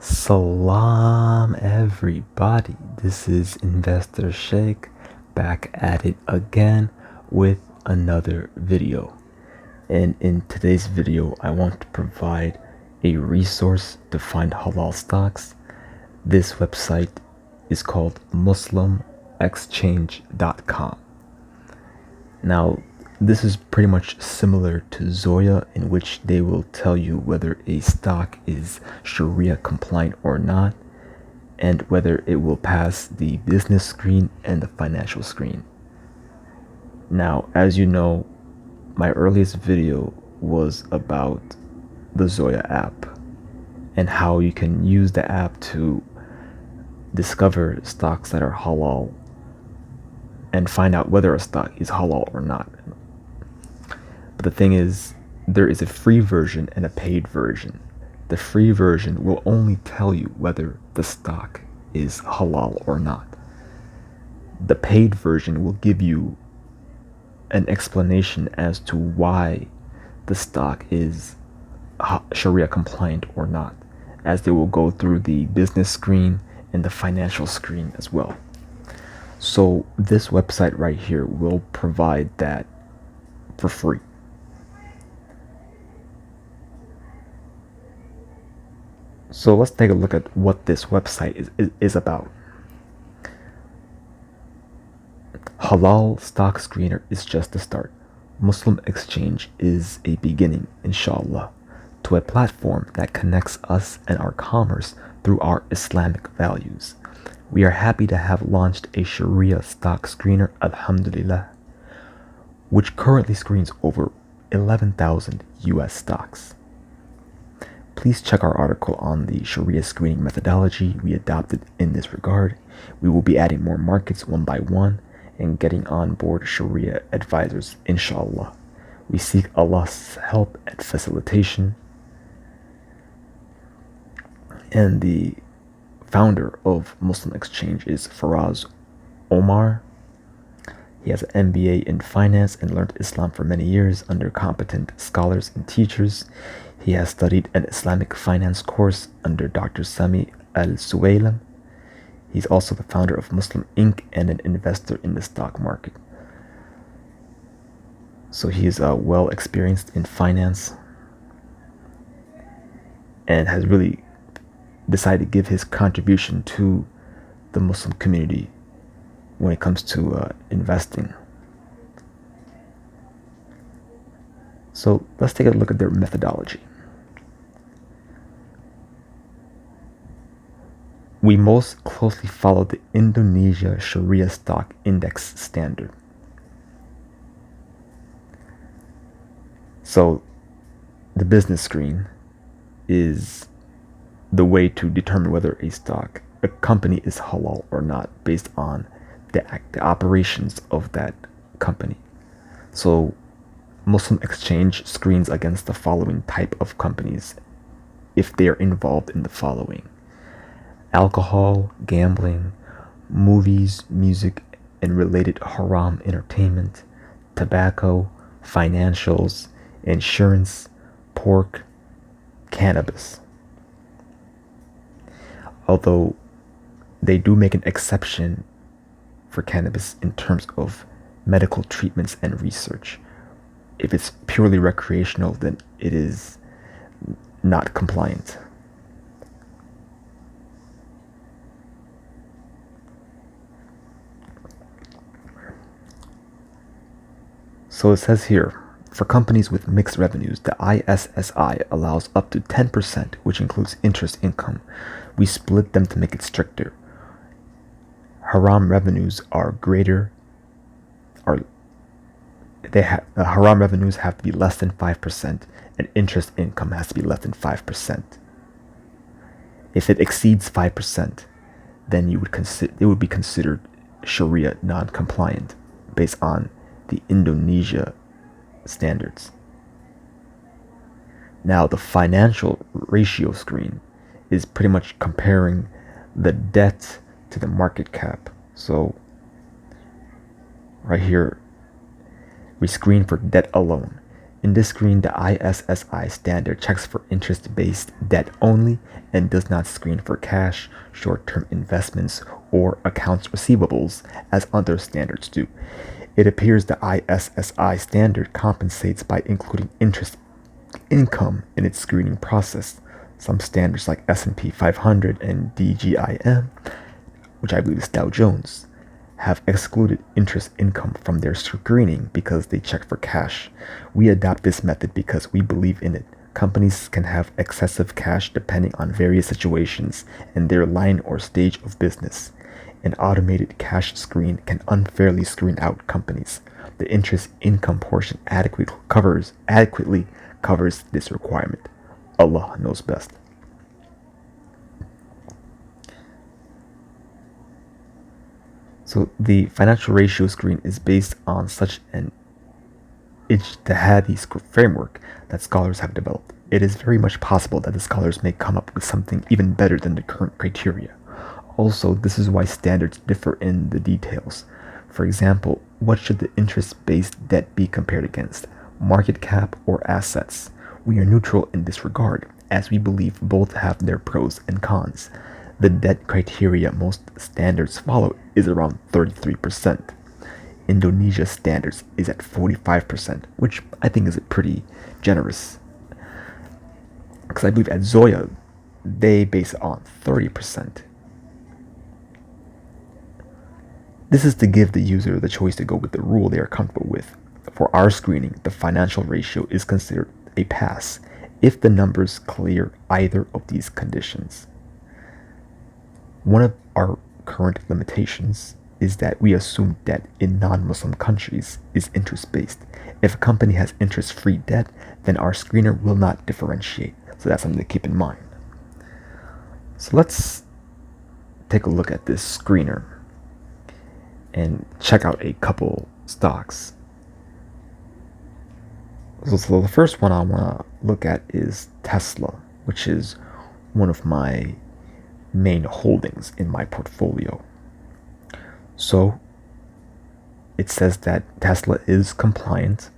Salam everybody, this is Investor Sheikh back at it again with another video. And in today's video I want to provide a resource to find halal stocks. This website is called MuslimXChange.com. Now this is pretty much similar to Zoya, in which they will tell you whether a stock is Sharia compliant or not, and whether it will pass the business screen and the financial screen. Now, as you know, my earliest video was about the Zoya app and how you can use the app to discover stocks that are halal and find out whether a stock is halal or not. But the thing is, there is a free version and a paid version. The free version will only tell you whether the stock is halal or not. The paid version will give you an explanation as to why the stock is Sharia compliant or not, as they will go through the business screen and the financial screen as well. So this website right here will provide that for free. So let's take a look at what this website is about. Halal stock screener is just the start. MuslimXChange is a beginning, inshallah, to a platform that connects us and our commerce through our Islamic values. We are happy to have launched a Sharia stock screener, alhamdulillah, which currently screens over 11,000 US stocks. Please check our article on the Sharia screening methodology we adopted in this regard. We will be adding more markets one by one and getting on board Sharia advisors, inshallah. We seek Allah's help and facilitation. And the founder of MuslimXChange is Faraz Omar. He has an MBA in finance and learned Islam for many years under competent scholars and teachers. He has studied an Islamic finance course under Dr. Sami Al-Suwailam. He's also the founder of Muslim Inc. and an investor in the stock market. So he is well experienced in finance and has really decided to give his contribution to the Muslim community when it comes to investing. So let's take a look at their methodology. We most closely follow the Indonesia Sharia Stock Index standard. So the business screen is the way to determine whether a company is halal or not based on the operations of that company. So MuslimXChange screens against the following type of companies if they are involved in the following: alcohol, gambling, movies, music, and related haram entertainment, tobacco, financials, insurance, pork, cannabis. Although they do make an exception for cannabis in terms of medical treatments and research. If it's purely recreational, then it is not compliant. So it says here, for companies with mixed revenues, the ISSI allows up to 10%, which includes interest income. We split them to make it stricter. Haram revenues are greater, haram revenues have to be less than 5%, and interest income has to be less than 5%. If it exceeds 5%, then it would be considered Sharia non-compliant based on the Indonesia standards. Now the financial ratio screen is pretty much comparing the debt to the market cap. So right here we screen for debt alone. In this screen, the ISSI standard checks for interest-based debt only and does not screen for cash, short-term investments, or accounts receivables as other standards do. It appears the ISSI standard compensates by including interest income in its screening process. Some standards like S&P 500 and DGIM, which I believe is Dow Jones, have excluded interest income from their screening because they check for cash. We adopt this method because we believe in it. Companies can have excessive cash depending on various situations and their line or stage of business. An automated cash screen can unfairly screen out companies. The interest income portion adequately covers this requirement. Allah knows best. So the financial ratio screen is based on such an ijtihadi framework that scholars have developed. It is very much possible that the scholars may come up with something even better than the current criteria. Also, this is why standards differ in the details. For example, what should the interest-based debt be compared against? Market cap or assets? We are neutral in this regard, as we believe both have their pros and cons. The debt criteria most standards follow is around 33%. Indonesia's standards is at 45%, which I think is pretty generous. Because I believe at Zoya, they base it on 30%. This is to give the user the choice to go with the rule they are comfortable with. For our screening, the financial ratio is considered a pass if the numbers clear either of these conditions. One of our current limitations is that we assume debt in non-Muslim countries is interest-based. If a company has interest-free debt, then our screener will not differentiate. So that's something to keep in mind. So let's take a look at this screener and check out a couple stocks. So the first one I want to look at is Tesla, which is one of my main holdings in my portfolio. So it says that Tesla is compliant.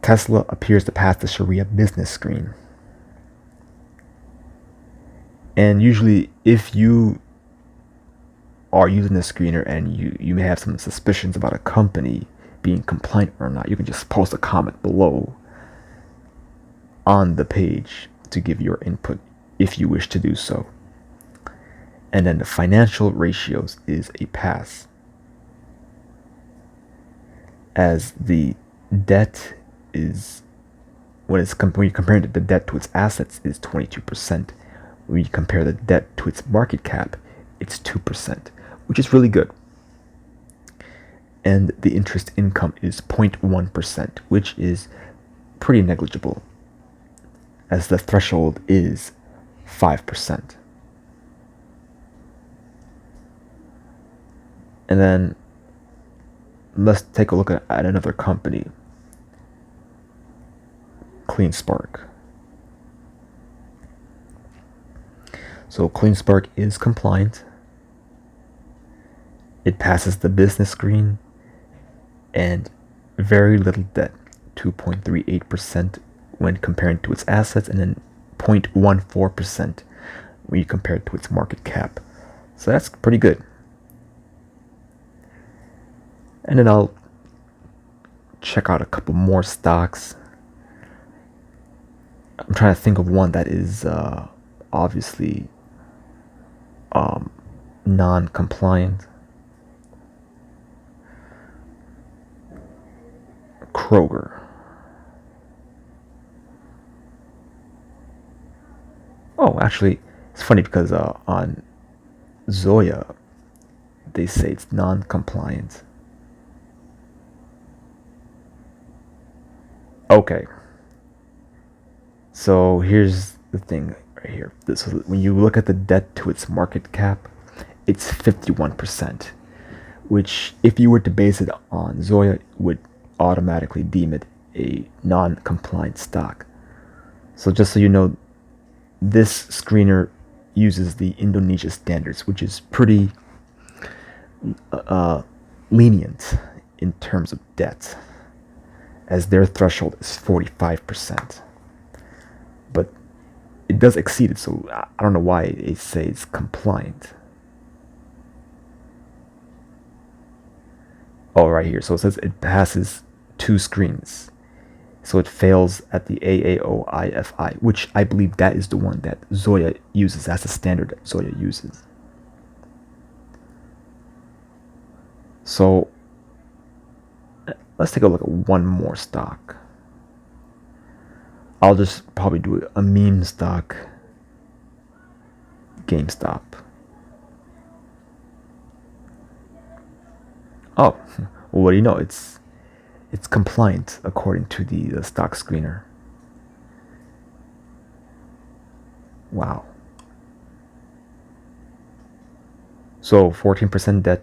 Tesla appears to pass the Sharia business screen. And usually if you are using the screener and you may have some suspicions about a company being compliant or not, you can just post a comment below on the page to give your input if you wish to do so. And then the financial ratios is a pass, as the debt is, when you're comparing the debt to its assets, is 22%. When you compare the debt to its market cap, it's 2%, which is really good. And the interest income is 0.1%, which is pretty negligible, as the threshold is 5%. And then let's take a look at another company, CleanSpark. So CleanSpark is compliant. It passes the business screen and very little debt, 2.38% when compared to its assets, and then 0.14% when you compare it to its market cap. So that's pretty good. And then I'll check out a couple more stocks. I'm trying to think of one that is obviously non-compliant. Kroger. Oh, actually, it's funny because on Zoya, they say it's non-compliant. Okay. So here's the thing right here. When you look at the debt to its market cap, it's 51%, which if you were to base it on Zoya, would automatically deem it a non-compliant stock. So just so you know, this screener uses the Indonesia standards, which is pretty lenient in terms of debt, as their threshold is 45%. But it does exceed it, so I don't know why it says it's compliant. Oh, right here. So it says it passes 2 screens. So it fails at the AAOIFI, which I believe that is the one that Zoya uses. That's the standard that Zoya uses. So let's take a look at one more stock. I'll just probably do a meme stock, Gamestop. Oh, well, what do you know? It's compliant according to the stock screener. Wow. So 14% debt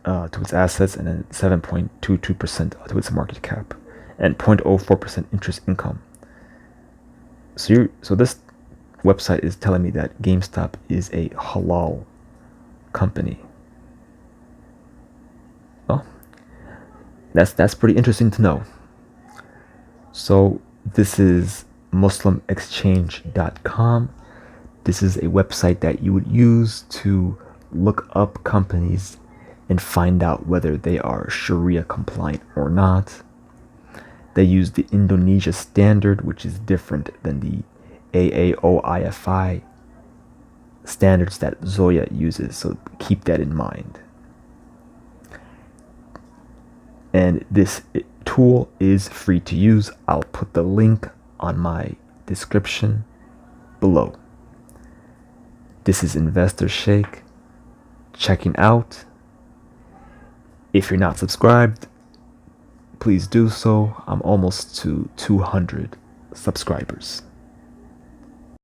to its assets, and then 7.22% to its market cap, and 0.04% interest income. So this website is telling me that GameStop is a halal company. Well, that's pretty interesting to know. So this is MuslimXChange.com. This is a website that you would use to look up companies and find out whether they are Sharia compliant or not. They use the Indonesia standard, which is different than the AAOIFI standards that Zoya uses, so keep that in mind. And this tool is free to use. I'll put the link on my description below. This is Investor Shake checking out. If you're not subscribed, please do so. I'm almost to 200 subscribers.